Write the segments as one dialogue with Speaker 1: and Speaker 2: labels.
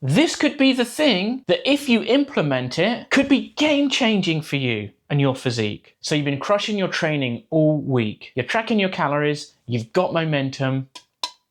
Speaker 1: This could be the thing that, if you implement it, could be game-changing for you and your physique. So you've been crushing your training all week. You're tracking your calories, you've got momentum,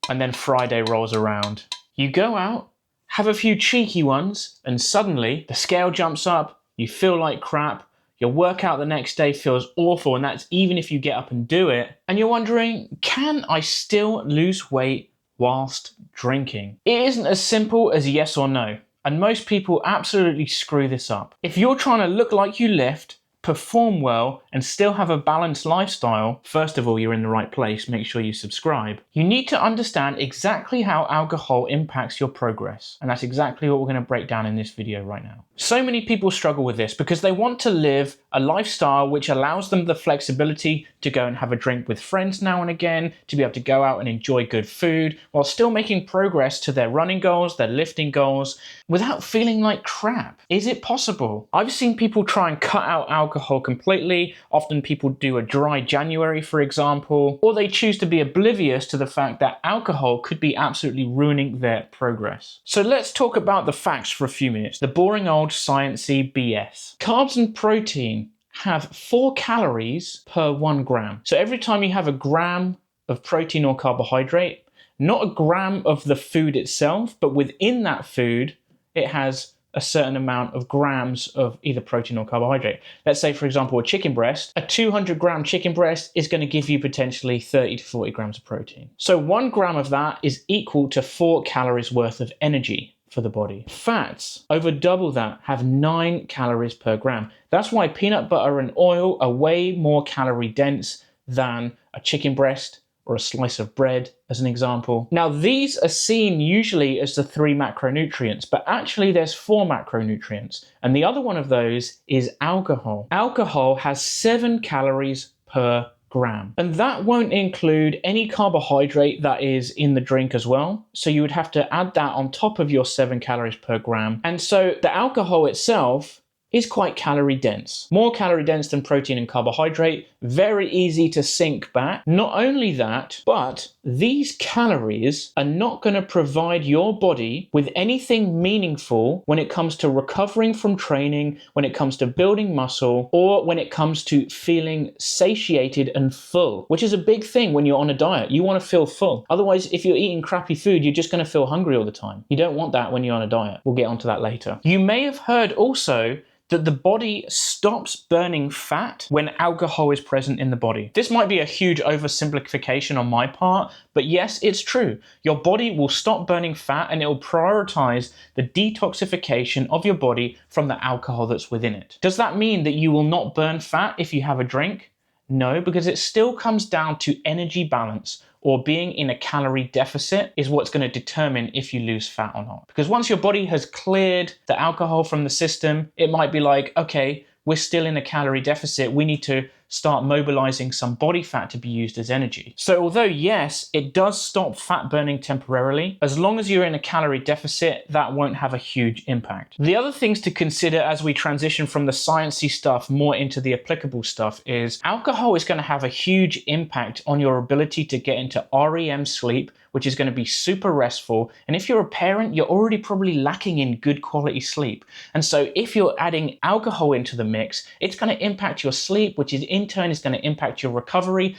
Speaker 1: and then Friday rolls around. You go out, have a few cheeky ones, and suddenly the scale jumps up, you feel like crap, your workout the next day feels awful, and that's even if you get up and do it, and you're wondering, can I still lose weight whilst drinking? It isn't as simple as yes or no, and most people absolutely screw this up. If you're trying to look like you lift, perform well, and still have a balanced lifestyle, first of all, you're in the right place. Make sure you subscribe. You need to understand exactly how alcohol impacts your progress, and that's exactly what we're going to break down in this video right now. So many people struggle with this because they want to live a lifestyle which allows them the flexibility to go and have a drink with friends now and again, to be able to go out and enjoy good food while still making progress to their running goals, their lifting goals, without feeling like crap. Is it possible? I've seen people try and cut out alcohol completely. Often people do a dry January, for example, or they choose to be oblivious to the fact that alcohol could be absolutely ruining their progress. So let's talk about the facts for a few minutes. The boring old sciencey BS. Carbs and protein have 4 calories per 1 gram. So every time you have a gram of protein or carbohydrate, not a gram of the food itself, but within that food, it has a certain amount of grams of either protein or carbohydrate. Let's say, for example, a chicken breast. A 200-gram chicken breast is going to give you potentially 30 to 40 grams of protein. So 1 gram of that is equal to 4 calories worth of energy for the body. Fats, over double that, have 9 calories per gram. That's why peanut butter and oil are way more calorie dense than a chicken breast or a slice of bread, as an example. Now, these are seen usually as the 3 macronutrients, but actually there's 4 macronutrients. And the other one of those is alcohol. Alcohol has 7 calories per gram. And that won't include any carbohydrate that is in the drink as well. So you would have to add that on top of your 7 calories per gram. And so the alcohol itself is quite calorie dense. More calorie dense than protein and carbohydrate, very easy to sink back. Not only that, but these calories are not going to provide your body with anything meaningful when it comes to recovering from training, when it comes to building muscle, or when it comes to feeling satiated and full, which is a big thing when you're on a diet. You want to feel full. Otherwise, if you're eating crappy food, you're just going to feel hungry all the time. You don't want that when you're on a diet. We'll get onto that later. You may have heard also that the body stops burning fat when alcohol is present in the body. This might be a huge oversimplification on my part, but yes, it's true. Your body will stop burning fat and it will prioritize the detoxification of your body from the alcohol that's within it. Does that mean that you will not burn fat if you have a drink? No, because it still comes down to energy balance, or being in a calorie deficit is what's going to determine if you lose fat or not. Because once your body has cleared the alcohol from the system, it might be like, okay, we're still in a calorie deficit. We need to start mobilizing some body fat to be used as energy. So although yes, it does stop fat burning temporarily, as long as you're in a calorie deficit, that won't have a huge impact. The other things to consider as we transition from the sciencey stuff more into the applicable stuff is alcohol is going to have a huge impact on your ability to get into REM sleep, which is going to be super restful. And if you're a parent, you're already probably lacking in good quality sleep. And so if you're adding alcohol into the mix, it's going to impact your sleep, which is in turn is going to impact your recovery.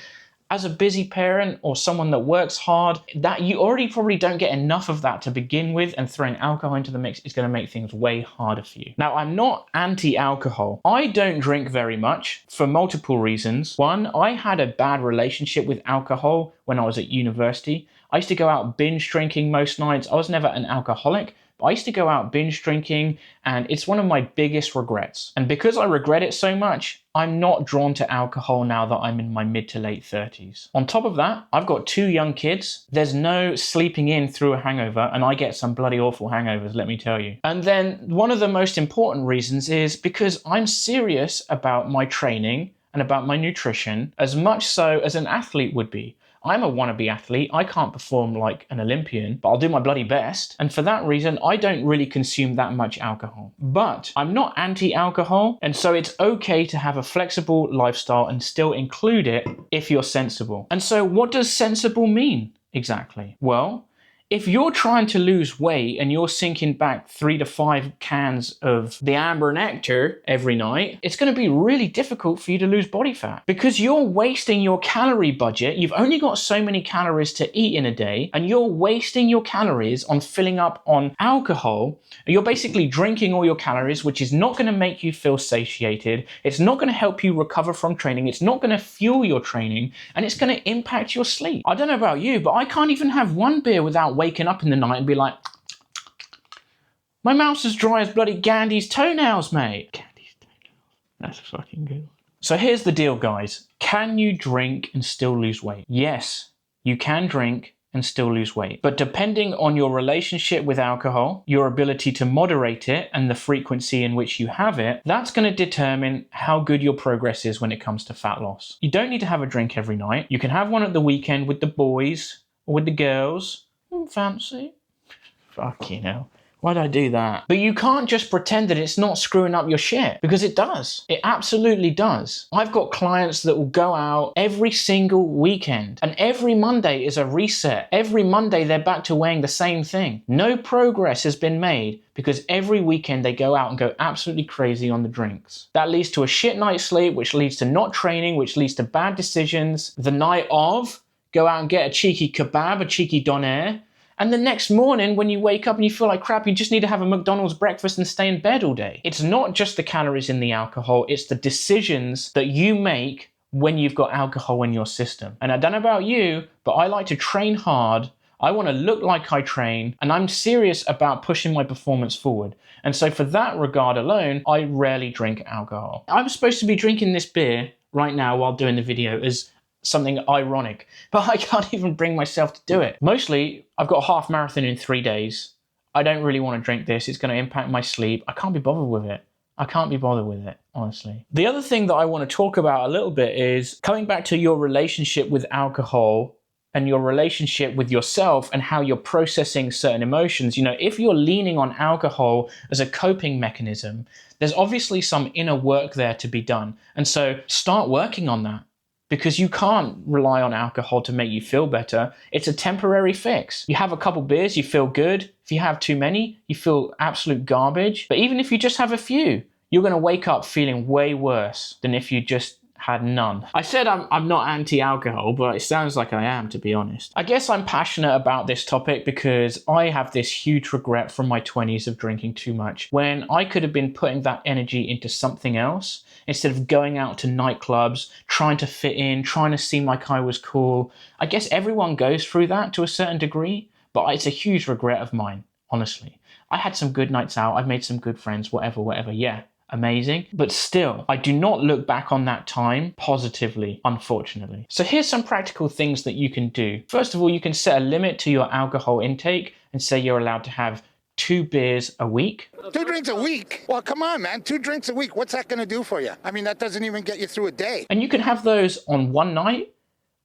Speaker 1: As a busy parent or someone that works hard, that you already probably don't get enough of that to begin with, and throwing alcohol into the mix is going to make things way harder for you. Now, I'm not anti-alcohol. I don't drink very much for multiple reasons. One, I had a bad relationship with alcohol when I was at university. I used to go out binge drinking most nights. I was never an alcoholic, but I used to go out binge drinking, and it's one of my biggest regrets. And because I regret it so much, I'm not drawn to alcohol now that I'm in my mid to late 30s. On top of that, I've got 2 young kids. There's no sleeping in through a hangover, and I get some bloody awful hangovers, let me tell you. And then one of the most important reasons is because I'm serious about my training and about my nutrition, as much so as an athlete would be. I'm a wannabe athlete. I can't perform like an Olympian, but I'll do my bloody best. And for that reason, I don't really consume that much alcohol. But I'm not anti-alcohol, and so it's okay to have a flexible lifestyle and still include it if you're sensible. And so what does sensible mean exactly? Well, If you're trying to lose weight and you're sinking back 3 to 5 cans of the amber nectar every night, it's going to be really difficult for you to lose body fat because you're wasting your calorie budget. You've only got so many calories to eat in a day, and you're wasting your calories on filling up on alcohol. You're basically drinking all your calories, which is not going to make you feel satiated. It's not going to help you recover from training. It's not going to fuel your training, and it's going to impact your sleep. I don't know about you, but I can't even have one beer without waking up in the night and be like, my mouth's as dry as bloody Gandhi's toenails, mate. Gandhi's toenails. That's fucking good. So here's the deal, guys. Can you drink and still lose weight? Yes, you can drink and still lose weight. But depending on your relationship with alcohol, your ability to moderate it, and the frequency in which you have it, that's going to determine how good your progress is when it comes to fat loss. You don't need to have a drink every night. You can have one at the weekend with the boys or with the girls. Fancy. Fucking hell. Why'd I do that? But you can't just pretend that it's not screwing up your shit, because it does. It absolutely does. I've got clients that will go out every single weekend, and every Monday is a reset. Every Monday they're back to weighing the same thing. No progress has been made because every weekend they go out and go absolutely crazy on the drinks. That leads to a shit night's sleep, which leads to not training, which leads to bad decisions. The night of, go out and get a cheeky kebab, a cheeky doner. And the next morning, when you wake up and you feel like crap, you just need to have a McDonald's breakfast and stay in bed all day. It's not just the calories in the alcohol, it's the decisions that you make when you've got alcohol in your system. And I don't know about you, but I like to train hard. I want to look like I train, and I'm serious about pushing my performance forward. And so for that regard alone, I rarely drink alcohol. I'm supposed to be drinking this beer right now while doing the video as something ironic, but I can't even bring myself to do it. Mostly, I've got a half marathon in 3 days. I don't really want to drink this. It's going to impact my sleep. I can't be bothered with it. I can't be bothered with it, honestly. The other thing that I want to talk about a little bit is coming back to your relationship with alcohol and your relationship with yourself and how you're processing certain emotions. You know, if you're leaning on alcohol as a coping mechanism, there's obviously some inner work there to be done. And so start working on that. Because you can't rely on alcohol to make you feel better. It's a temporary fix. You have a couple beers, you feel good. If you have too many, you feel absolute garbage. But even if you just have a few, you're going to wake up feeling way worse than if you just had none. I said I'm not anti-alcohol, but it sounds like I am, to be honest. I guess I'm passionate about this topic because I have this huge regret from my 20s of drinking too much, when I could have been putting that energy into something else instead of going out to nightclubs, trying to fit in, trying to seem like I was cool. I guess everyone goes through that to a certain degree, but it's a huge regret of mine, honestly. I had some good nights out, I've made some good friends, whatever, yeah. Amazing. But still, I do not look back on that time positively, unfortunately. So here's some practical things that you can do. First of all, you can set a limit to your alcohol intake and say you're allowed to have 2 beers a week.
Speaker 2: 2 drinks a week? Well, come on, man. 2 drinks a week. What's that going to do for you? I mean, that doesn't even get you through a day.
Speaker 1: And you can have those on one night,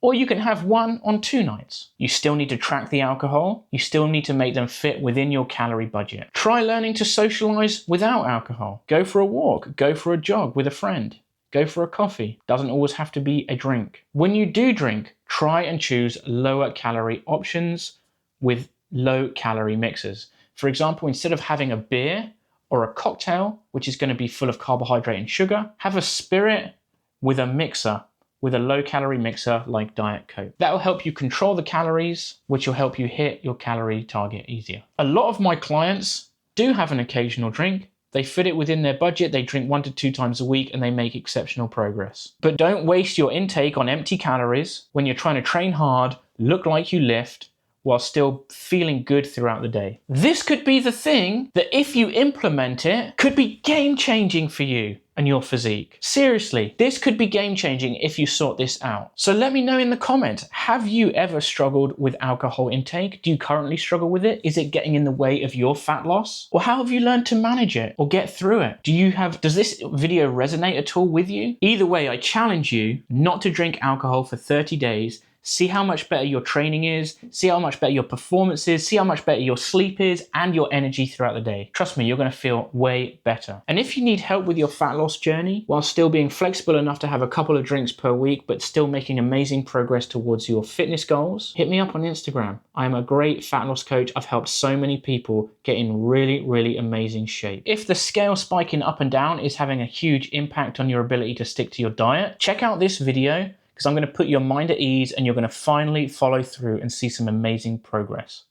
Speaker 1: or you can have one on 2 nights. You still need to track the alcohol. You still need to make them fit within your calorie budget. Try learning to socialize without alcohol. Go for a walk, go for a jog with a friend, go for a coffee. Doesn't always have to be a drink. When you do drink, try and choose lower calorie options with low calorie mixes. For example, instead of having a beer or a cocktail, which is going to be full of carbohydrate and sugar, have a spirit with a mixer, with a low-calorie mixer like Diet Coke. That will help you control the calories, which will help you hit your calorie target easier. A lot of my clients do have an occasional drink. They fit it within their budget, they drink 1 to 2 times a week, and they make exceptional progress. But don't waste your intake on empty calories when you're trying to train hard, look like you lift, while still feeling good throughout the day. This could be the thing that, if you implement it, could be game-changing for you and your physique. Seriously, this could be game-changing if you sort this out. So let me know in the comments, have you ever struggled with alcohol intake? Do you currently struggle with it? Is it getting in the way of your fat loss? Or how have you learned to manage it or get through it? Does this video resonate at all with you? Either way, I challenge you not to drink alcohol for 30 days. see how much better your training is, see how much better your performance is, see how much better your sleep is, and your energy throughout the day. Trust me, you're going to feel way better. And if you need help with your fat loss journey, while still being flexible enough to have a couple of drinks per week, but still making amazing progress towards your fitness goals, hit me up on Instagram. I am a great fat loss coach. I've helped so many people get in really, really amazing shape. If the scale spiking up and down is having a huge impact on your ability to stick to your diet, check out this video, because I'm going to put your mind at ease and you're going to finally follow through and see some amazing progress.